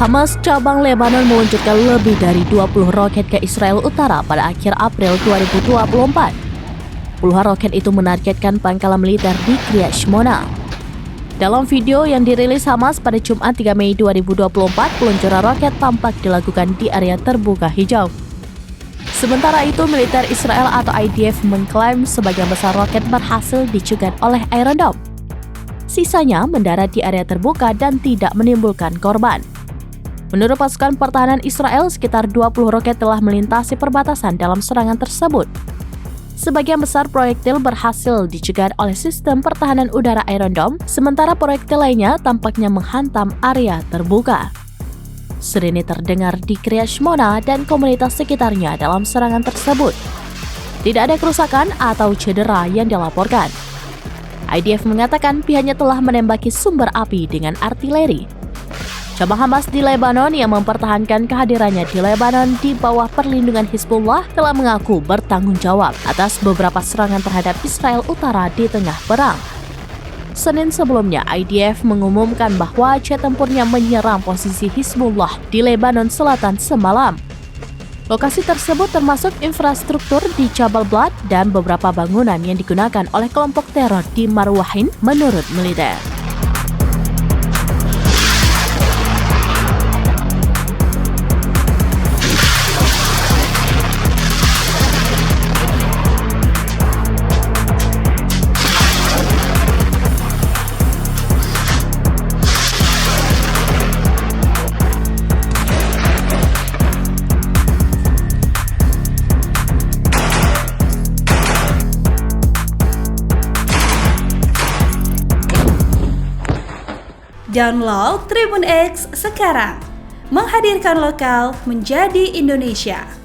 Hamas cabang Lebanon meluncurkan lebih dari 20 roket ke Israel Utara pada akhir April 2024. Puluhan roket itu menargetkan pangkalan militer di Kiryat Shmona. Dalam video yang dirilis Hamas pada Jumat 3 Mei 2024, peluncuran roket tampak dilakukan di area terbuka hijau. Sementara itu, militer Israel atau IDF mengklaim sebagian besar roket berhasil dicegat oleh Iron Dome. Sisanya mendarat di area terbuka dan tidak menimbulkan korban. Menurut pasukan pertahanan Israel, sekitar 20 roket telah melintasi perbatasan dalam serangan tersebut. Sebagian besar proyektil berhasil dicegat oleh sistem pertahanan udara Iron Dome, sementara proyektil lainnya tampaknya menghantam area terbuka. Sirine terdengar di Kiryat Shmona dan komunitas sekitarnya dalam serangan tersebut. Tidak ada kerusakan atau cedera yang dilaporkan. IDF mengatakan pihaknya telah menembaki sumber api dengan artileri. Cabang Hamas di Lebanon yang mempertahankan kehadirannya di Lebanon di bawah perlindungan Hizbullah telah mengaku bertanggung jawab atas beberapa serangan terhadap Israel Utara di tengah perang. Senin sebelumnya, IDF mengumumkan bahwa jet tempurnya menyerang posisi Hizbullah di Lebanon Selatan semalam. Lokasi tersebut termasuk infrastruktur di Jabal Blat dan beberapa bangunan yang digunakan oleh kelompok teror di Marwahin menurut militer. Download Tribun X sekarang, menghadirkan lokal menjadi Indonesia.